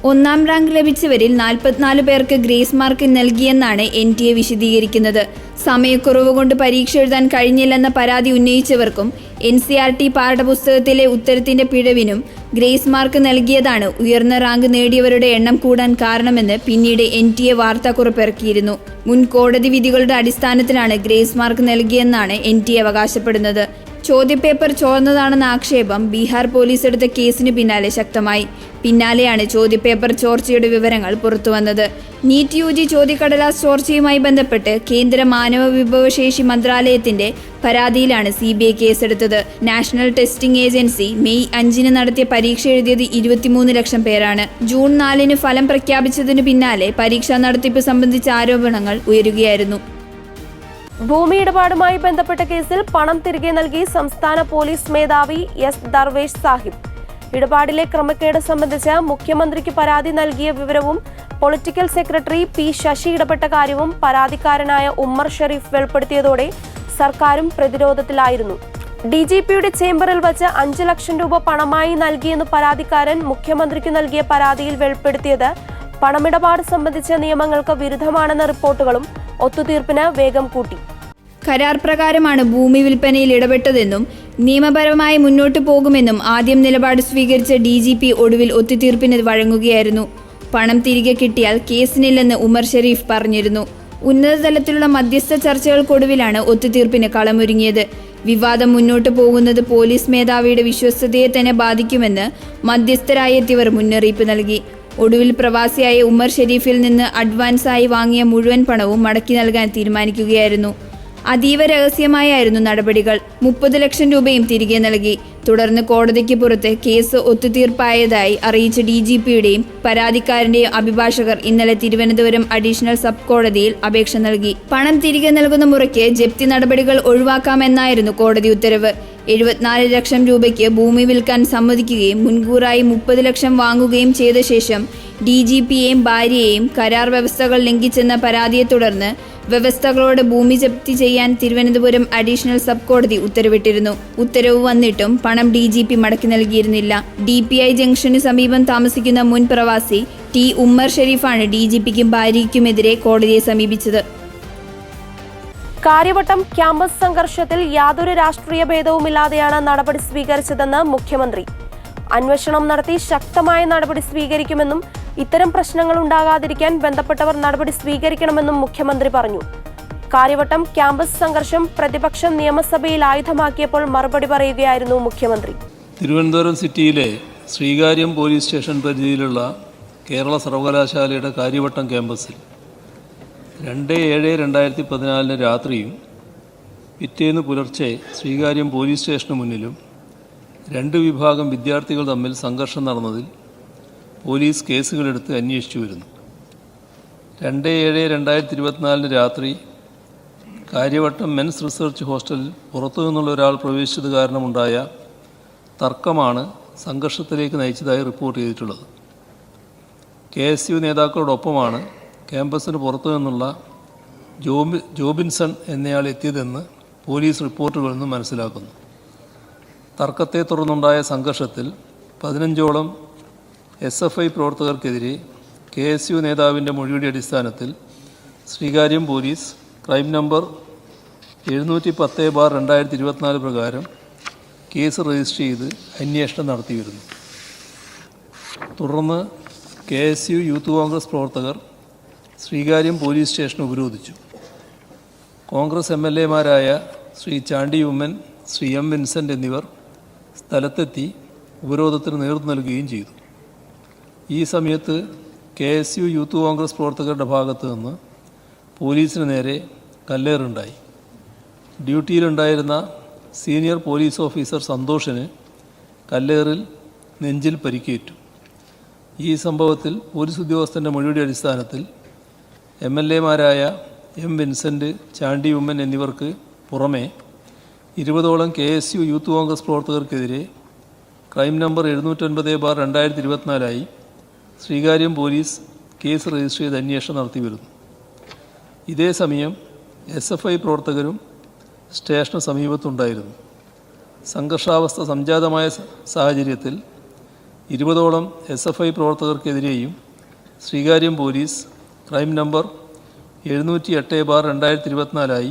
1-ാം റാങ്ക് ലഭിച്ചവരിൽ 44 പേർക്ക് ഗ്രേസ് മാർക്ക് നൽകിയെന്നാണ് NTA വിശദീകരിക്കുന്നത്. സമയക്കുറവ് കൊണ്ട് പരീക്ഷ എഴുതാൻ കഴിഞ്ഞില്ലെന്ന പരാതി ഉന്നയിച്ചവർക്കും NCERT പാഠപുസ്തകത്തിലെ ഉത്തരത്തിന്റെ പിഴവിനും ഗ്രേസ് മാർക്ക് നൽകിയതാണ് ഉയർന്ന റാങ്ക് നേടിയവരുടെ എണ്ണം കൂടാൻ കാരണമെന്ന് പിന്നീട് NTA വാർത്താക്കുറിപ്പിറക്കിയിരുന്നു. മുൻ കോടതി വിധികളുടെ അടിസ്ഥാനത്തിലാണ് ഗ്രേസ് മാർക്ക് നൽകിയെന്നാണ് NTA അവകാശപ്പെടുന്നത്. ചോദ്യപേപ്പർ ചോർന്നതാണെന്ന ആക്ഷേപം ബീഹാർ പോലീസ് എടുത്ത കേസിന് പിന്നാലെ ശക്തമായി. പിന്നാലെയാണ് ചോദ്യപേപ്പർ ചോർച്ചയുടെ വിവരങ്ങൾ പുറത്തുവന്നത്. നീറ്റ് UG ചോദ്യക്കടലാസ് ചോർച്ചയുമായി ബന്ധപ്പെട്ട് കേന്ദ്ര മാനവ വിഭവശേഷി മന്ത്രാലയത്തിന്റെ പരാതിയിലാണ് CBI കേസെടുത്തത്. നാഷണൽ ടെസ്റ്റിംഗ് ഏജൻസി മെയ് 5-ന് നടത്തിയ പരീക്ഷ എഴുതിയത് 23 ലക്ഷം പേരാണ്. ജൂൺ 4-ന് ഫലം പ്രഖ്യാപിച്ചതിനു പിന്നാലെ പരീക്ഷാ നടത്തിപ്പ് സംബന്ധിച്ച ആരോപണങ്ങൾ ഉയരുകയായിരുന്നു. ഭൂമി ഇടപാടുമായി ബന്ധപ്പെട്ട കേസിൽ പണം തിരികെ നൽകി സംസ്ഥാന പോലീസ് മേധാവി S ദർവേഷ് സാഹിബ്. ഇടപാടിലെ ക്രമക്കേട് സംബന്ധിച്ച് മുഖ്യമന്ത്രിക്ക് പരാതി നൽകിയ വിവരവും പൊളിറ്റിക്കൽ സെക്രട്ടറി P ശശി ഇടപെട്ട കാര്യവും പരാതിക്കാരനായ ഉമ്മർ ഷെരീഫ് വെളിപ്പെടുത്തിയതോടെ സർക്കാരും പ്രതിരോധത്തിലായിരുന്നു. DGPയുടെ ചേംബറിൽ വച്ച് 5 ലക്ഷം രൂപ പണമായി നൽകിയെന്ന് പരാതിക്കാരൻ മുഖ്യമന്ത്രിക്ക് നൽകിയ പരാതിയിൽ വെളിപ്പെടുത്തിയത് പണമിടപാട് സംബന്ധിച്ച നിയമങ്ങൾക്ക് വിരുദ്ധമാണെന്ന റിപ്പോർട്ടുകളും ഒത്തുതീർപ്പിന് വേഗം കൂട്ടി. കരാർ പ്രകാരമാണ് ഭൂമി വിൽപ്പനയിൽ ഇടപെട്ടതെന്നും നിയമപരമായി മുന്നോട്ടു പോകുമെന്നും ആദ്യം നിലപാട് സ്വീകരിച്ച DGP ഒടുവിൽ ഒത്തുതീർപ്പിന് വഴങ്ങുകയായിരുന്നു. പണം തിരികെ കിട്ടിയാൽ കേസിനില്ലെന്ന് ഉമർ ഷെരീഫ് പറഞ്ഞിരുന്നു. ഉന്നതതലത്തിലുള്ള മധ്യസ്ഥ ചർച്ചകൾക്കൊടുവിലാണ് ഒത്തുതീർപ്പിന് കളമൊരുങ്ങിയത്. വിവാദം മുന്നോട്ടു പോകുന്നത് പോലീസ് മേധാവിയുടെ വിശ്വസ്തതയെ തന്നെ ബാധിക്കുമെന്ന് മധ്യസ്ഥരായെത്തിയവർ മുന്നറിയിപ്പ് നൽകി. ഒടുവിൽ പ്രവാസിയായ ഉമർ ഷെരീഫിൽ നിന്ന് അഡ്വാൻസായി വാങ്ങിയ മുഴുവൻ പണവും മടക്കി നൽകാൻ തീരുമാനിക്കുകയായിരുന്നു. അതീവ രഹസ്യമായായിരുന്നു നടപടികൾ. 30 ലക്ഷം രൂപയും തിരികെ നൽകി. തുടർന്ന് കോടതിക്ക് പുറത്ത് കേസ് ഒത്തുതീർപ്പായതായി അറിയിച്ച DGPയുടെയും പരാതിക്കാരന്റെയും അഭിഭാഷകർ ഇന്നലെ തിരുവനന്തപുരം അഡീഷണൽ സബ് കോടതിയിൽ അപേക്ഷ നൽകി. പണം തിരികെ നൽകുന്ന മുറയ്ക്ക് ജപ്തി നടപടികൾ ഒഴിവാക്കാമെന്നായിരുന്നു കോടതി ഉത്തരവ്. 74 ലക്ഷം രൂപയ്ക്ക് ഭൂമി വിൽക്കാൻ സമ്മതിക്കുകയും മുൻകൂറായി 30 ലക്ഷം വാങ്ങുകയും ചെയ്ത ശേഷം DGPയെയും ഭാര്യയെയും കരാർ വ്യവസ്ഥകൾ ലംഘിച്ചെന്ന പരാതിയെ തുടർന്ന് വ്യവസ്ഥകളോട് ഭൂമി ജപ്തി ചെയ്യാൻ തിരുവനന്തപുരം അഡീഷണൽ സബ് കോടതി ഉത്തരവിട്ടിരുന്നു. ഉത്തരവ് വന്നിട്ടും പണം DGP മടക്കി നൽകിയിരുന്നില്ല. DPI ജംഗ്ഷന് സമീപം താമസിക്കുന്ന മുൻ പ്രവാസി T ഉമ്മർ ഷെരീഫാണ് DGPക്കും ഭാര്യയ്ക്കുമെതിരെ കോടതിയെ സമീപിച്ചത്. കാര്യവട്ടം ക്യാമ്പസ് സംഘർഷത്തിൽ യാതൊരു രാഷ്ട്രീയ ഭേദവുമില്ലാതെയാണ് നടപടി സ്വീകരിച്ചതെന്ന് മുഖ്യമന്ത്രി. അന്വേഷണം നടത്തി ശക്തമായ നടപടി സ്വീകരിക്കുമെന്നും ഇത്തരം പ്രശ്നങ്ങൾ ഉണ്ടാകാതിരിക്കാൻ ബന്ധപ്പെട്ടവർ നടപടി സ്വീകരിക്കണമെന്നും മുഖ്യമന്ത്രി പറഞ്ഞു. കാര്യവട്ടം ക്യാമ്പസ് സംഘർഷം പ്രതിപക്ഷം നിയമസഭയിൽ ആയുധമാക്കിയപ്പോൾ മറുപടി പറയുകയായിരുന്നു മുഖ്യമന്ത്രി. തിരുവനന്തപുരം സിറ്റിയിലെ ശ്രീകാര്യം പോലീസ് സ്റ്റേഷൻ പരിധിയിലുള്ള കേരള സർവകലാശാലയുടെ കാര്യവട്ടം ക്യാമ്പസിൽ 2/7/2014 രാത്രിയും പിറ്റേന്ന് പുലർച്ചെ ശ്രീകാര്യം പോലീസ് സ്റ്റേഷന് മുന്നിലും 2 വിഭാഗം വിദ്യാർത്ഥികൾ തമ്മിൽ സംഘർഷം നടന്നതിൽ പോലീസ് കേസുകളെടുത്ത് അന്വേഷിച്ചു വരുന്നു. 2/7/2024 രാത്രി കാര്യവട്ടം മെൻസ് റിസർച്ച് ഹോസ്റ്റലിൽ പുറത്തു നിന്നുള്ള ഒരാൾ പ്രവേശിച്ചത് കാരണമുണ്ടായ തർക്കമാണ് സംഘർഷത്തിലേക്ക് നയിച്ചതായി റിപ്പോർട്ട് ചെയ്തിട്ടുള്ളത്. KSU നേതാക്കളോടൊപ്പമാണ് ക്യാമ്പസിന് പുറത്തു നിന്നുള്ള ജോബിൻസൺ എന്നയാൾ എത്തിയതെന്ന് പോലീസ് റിപ്പോർട്ടുകളിൽ നിന്ന് മനസ്സിലാക്കുന്നു. തർക്കത്തെ തുടർന്നുണ്ടായ സംഘർഷത്തിൽ 15ഓളം SFI പ്രവർത്തകർക്കെതിരെ KSU നേതാവിൻ്റെ മൊഴിയുടെ അടിസ്ഥാനത്തിൽ ശ്രീകാര്യം പോലീസ് ക്രൈം നമ്പർ 710/2024 പ്രകാരം കേസ് രജിസ്റ്റർ ചെയ്ത് അന്വേഷണം നടത്തിവരുന്നു. തുടർന്ന് KSU യൂത്ത് കോൺഗ്രസ് പ്രവർത്തകർ ശ്രീകാര്യം പോലീസ് സ്റ്റേഷൻ ഉപരോധിച്ചു. കോൺഗ്രസ് MLAമാരായ ശ്രീ ചാണ്ടി ഉമ്മൻ, ശ്രീ M. വിൻസെൻ്റ് എന്നിവർ സ്ഥലത്തെത്തി ഉപരോധത്തിന് നേതൃത്വം നൽകുകയും ചെയ്തു. ഈ സമയത്ത് KSU യൂത്ത് കോൺഗ്രസ് പ്രവർത്തകരുടെ ഭാഗത്തു നിന്ന് പോലീസിന് നേരെ കല്ലേറുണ്ടായി. ഡ്യൂട്ടിയിലുണ്ടായിരുന്ന സീനിയർ പോലീസ് ഓഫീസർ സന്തോഷിന് കല്ലേറിൽ നെഞ്ചിൽ പരിക്കേറ്റു. ഈ സംഭവത്തിൽ പോലീസ് ഉദ്യോഗസ്ഥൻ്റെ മൊഴിയുടെ അടിസ്ഥാനത്തിൽ MLAമാരായ M. വിൻസെൻ്റ്, ചാണ്ടി ഉമ്മൻ എന്നിവർക്ക് പുറമെ 20ഓളം KSU യൂത്ത് കോൺഗ്രസ് പ്രവർത്തകർക്കെതിരെ crime number 709/2024 Sreekaryam police case register ചെയ്ത് അന്വേഷണം നടത്തി വരുന്നു. ഇതേസമയം SFI പ്രവർത്തകരും സ്റ്റേഷന് സമീപത്തുണ്ടായിരുന്നു. സംഘർഷാവസ്ഥ സംജാതമായ സാഹചര്യത്തിൽ 20ഓളം SFI പ്രവർത്തകർക്കെതിരെയും ശ്രീകാര്യം പോലീസ് ക്രൈം നമ്പർ 708/2024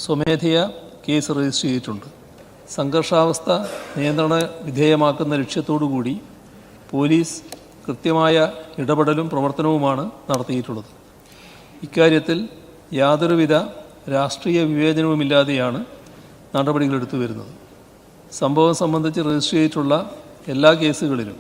സ്വമേധയാ കേസ് രജിസ്റ്റർ ചെയ്തിട്ടുണ്ട്. സംഘർഷാവസ്ഥ നിയന്ത്രണ വിധേയമാക്കുന്ന ലക്ഷ്യത്തോടുകൂടി പോലീസ് കൃത്യമായ ഇടപെടലും പ്രവർത്തനവുമാണ് നടത്തിയിട്ടുള്ളത്. ഇക്കാര്യത്തിൽ യാതൊരുവിധ രാഷ്ട്രീയ വിവേചനവുമില്ലാതെയാണ് നടപടികളെടുത്തു വരുന്നത്. സംഭവം സംബന്ധിച്ച് രജിസ്റ്റർ ചെയ്തിട്ടുള്ള എല്ലാ കേസുകളിലും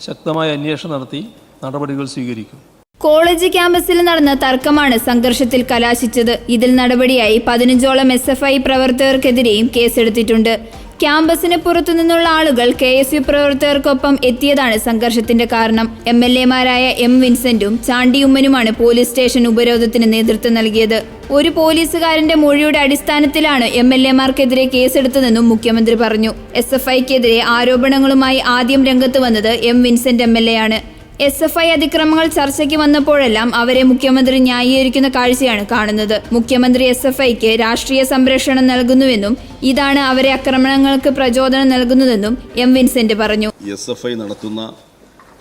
ശക്തമായ അന്വേഷണം നടത്തി നടപടികൾ സ്വീകരിക്കും. കോളേജ് ക്യാമ്പസിൽ നടന്ന തർക്കമാണ് സംഘർഷത്തിൽ കലാശിച്ചത്. ഇതിൽ നടപടിയായി 15ഓളം SFI പ്രവർത്തകർക്കെതിരെയും കേസെടുത്തിട്ടുണ്ട്. ക്യാമ്പസിന് പുറത്തുനിന്നുള്ള ആളുകൾ KSU പ്രവർത്തകർക്കൊപ്പം എത്തിയതാണ് സംഘർഷത്തിന്റെ കാരണം. MLAമാരായ M. വിൻസെന്റും ചാണ്ടി ഉമ്മനുമാണ് പോലീസ് സ്റ്റേഷൻ ഉപരോധത്തിന് നേതൃത്വം നൽകിയത്. ഒരു പോലീസുകാരന്റെ മൊഴിയുടെ അടിസ്ഥാനത്തിലാണ് MLAമാർക്കെതിരെ കേസെടുത്തതെന്നും മുഖ്യമന്ത്രി പറഞ്ഞു. SFIക്കെതിരെ ആരോപണങ്ങളുമായി ആദ്യം രംഗത്ത് വന്നത് M. വിൻസെന്റ് MLA ആണ്. SFI അതിക്രമങ്ങൾ ചർച്ചയ്ക്ക് വന്നപ്പോഴെല്ലാം അവരെ മുഖ്യമന്ത്രി ന്യായീകരിക്കുന്ന കാഴ്ചയാണ് കാണുന്നത്. മുഖ്യമന്ത്രി SFIക്ക് രാഷ്ട്രീയ സംരക്ഷണം നൽകുന്നുവെന്നും ഇതാണ് അവരെ ആക്രമണങ്ങൾക്ക് പ്രചോദനം നൽകുന്നതെന്നും M. വിൻസെന്റ് പറഞ്ഞു. SFI നടത്തുന്ന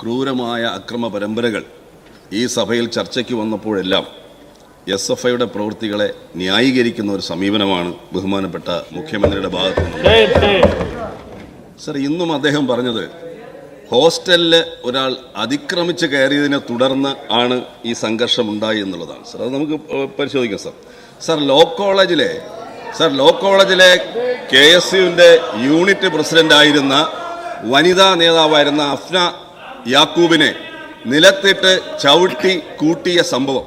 ക്രൂരമായ അക്രമ പരമ്പരകൾ ഈ സഭയിൽ ചർച്ചയ്ക്ക് വന്നപ്പോഴെല്ലാം SFIയുടെ പ്രവൃത്തികളെ ന്യായീകരിക്കുന്ന ഒരു സമീപനമാണ് ബഹുമാനപ്പെട്ട മുഖ്യമന്ത്രിയുടെ ഭാഗത്തു നിന്ന്. സർ, ഇന്നും അദ്ദേഹം പറഞ്ഞത് ഹോസ്റ്റലിൽ ഒരാൾ അതിക്രമിച്ച് കയറിയതിനെ തുടർന്ന് ആണ് ഈ സംഘർഷം ഉണ്ടായി എന്നുള്ളതാണ്. സർ, അത് നമുക്ക് പരിശോധിക്കാം. സർ ലോ കോളേജിലെ KSUവിൻ്റെ യൂണിറ്റ് പ്രസിഡൻ്റായിരുന്ന വനിതാ നേതാവായിരുന്ന അഫ്ന യാക്കൂബിനെ നിലത്തിട്ട് ചവിട്ടി കൂട്ടിയ സംഭവം,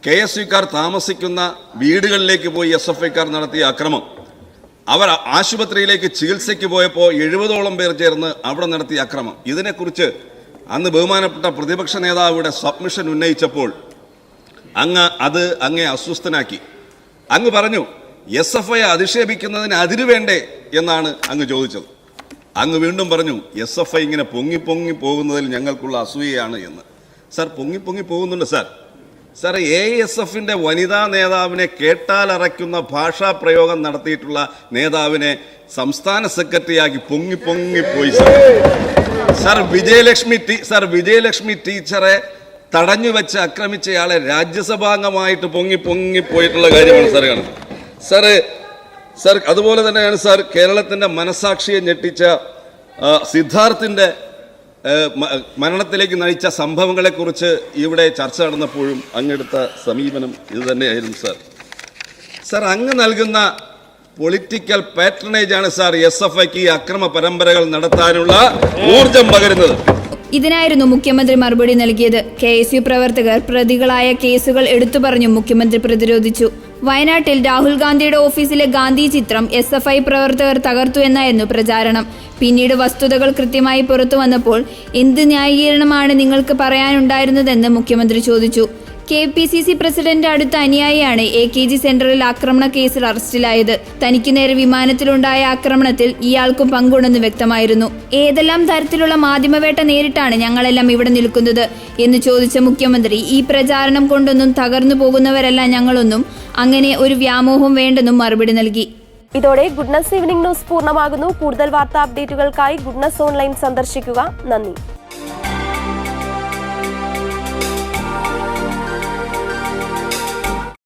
KSUക്കാർ താമസിക്കുന്ന വീടുകളിലേക്ക് പോയി SFIക്കാർ നടത്തിയ അക്രമം, അവർ ആശുപത്രിയിലേക്ക് ചികിത്സയ്ക്ക് പോയപ്പോൾ 70ഓളം പേർ ചേർന്ന് അവിടെ നടത്തിയ അക്രമം, ഇതിനെക്കുറിച്ച് അന്ന് ബഹുമാനപ്പെട്ട പ്രതിപക്ഷ നേതാവിടെ സബ്മിഷൻ ഉന്നയിച്ചപ്പോൾ അങ്ങേ അസ്വസ്ഥനാക്കി. അങ്ങ് പറഞ്ഞു SFI അധിക്ഷേപിക്കുന്നതിന് അതിര് വേണ്ടേ എന്നാണ് അങ്ങ് ചോദിച്ചത്. അങ്ങ് വീണ്ടും പറഞ്ഞു SFI ഇങ്ങനെ പൊങ്ങി പോകുന്നതിൽ ഞങ്ങൾക്കുള്ള അസൂയയാണ് എന്ന്. സർ, പൊങ്ങി പോകുന്നുണ്ട് സാർ. ASFന്റെ വനിതാ നേതാവിനെ കേട്ടാലറയ്ക്കുന്ന ഭാഷാ പ്രയോഗം നടത്തിയിട്ടുള്ള നേതാവിനെ സംസ്ഥാന സെക്രട്ടറിയാക്കി പൊങ്ങിപ്പോയി സർ. വിജയലക്ഷ്മി ടീച്ചറെ തടഞ്ഞു വെച്ച് ആക്രമിച്ചയാളെ രാജ്യസഭാംഗമായിട്ട് പൊങ്ങിപ്പോയിട്ടുള്ള കാര്യമാണ് സാർ കാണുന്നത്. സർ അതുപോലെ തന്നെയാണ് സാർ കേരളത്തിൻ്റെ മനസാക്ഷിയെ ഞെട്ടിച്ച സിദ്ധാർത്ഥിന്റെ മരണത്തിലേക്ക് നയിച്ച സംഭവങ്ങളെക്കുറിച്ച് ഇവിടെ ചർച്ച നടന്നപ്പോഴും അങ്ങെടുത്ത സമീപനം ഇത് തന്നെയായിരുന്നു സാർ. അങ്ങ് നൽകുന്ന പൊളിറ്റിക്കൽ പാട്രണേജാണ് സാർ SFIക്ക് ഈ അക്രമ പരമ്പരകൾ നടത്താനുള്ള ഊർജം പകരുന്നത്. ഇതിനായിരുന്നു മുഖ്യമന്ത്രി മറുപടി നൽകിയത്. KSU പ്രവർത്തകർ പ്രതികളായ കേസുകൾ എടുത്തു പറഞ്ഞും മുഖ്യമന്ത്രി പ്രതിരോധിച്ചു. വയനാട്ടിൽ രാഹുൽ ഗാന്ധിയുടെ ഓഫീസിലെ ഗാന്ധി ചിത്രം SFI പ്രവർത്തകർ തകർത്തു എന്നായിരുന്നു പ്രചാരണം. പിന്നീട് വസ്തുതകൾ കൃത്യമായി പുറത്തു വന്നപ്പോൾ എന്ത് ന്യായീകരണമാണ് നിങ്ങൾക്ക് പറയാനുണ്ടായിരുന്നതെന്ന് മുഖ്യമന്ത്രി ചോദിച്ചു. KPCC പ്രസിഡന്റ് അടുത്ത അനുയായിയാണ് AKG സെന്ററിൽ ആക്രമണ കേസിൽ അറസ്റ്റിലായത്. തനിക്ക് നേരെ വിമാനത്തിലുണ്ടായ ആക്രമണത്തിൽ ഇയാൾക്കും പങ്കുണ്ടെന്ന് വ്യക്തമായിരുന്നു. ഏതെല്ലാം തരത്തിലുള്ള മാധ്യമവേട്ട നേരിട്ടാണ് ഞങ്ങളെല്ലാം ഇവിടെ നിൽക്കുന്നത് എന്ന് ചോദിച്ച മുഖ്യമന്ത്രി, ഈ പ്രചാരണം കൊണ്ടൊന്നും തകർന്നു പോകുന്നവരല്ല ഞങ്ങളൊന്നും, അങ്ങനെ ഒരു വ്യാമോഹം വേണ്ടെന്നും മറുപടി നൽകി. ഇതോടെ ഗുഡ്നസ് ഈവനിംഗ് ന്യൂസ് പൂർണ്ണമാകുന്നു. കൂടുതൽ വാർത്താ അപ്ഡേറ്റുകൾക്കായി ഗുഡ്നസ് ഓൺലൈൻ സന്ദർശിക്കുക. നന്ദി.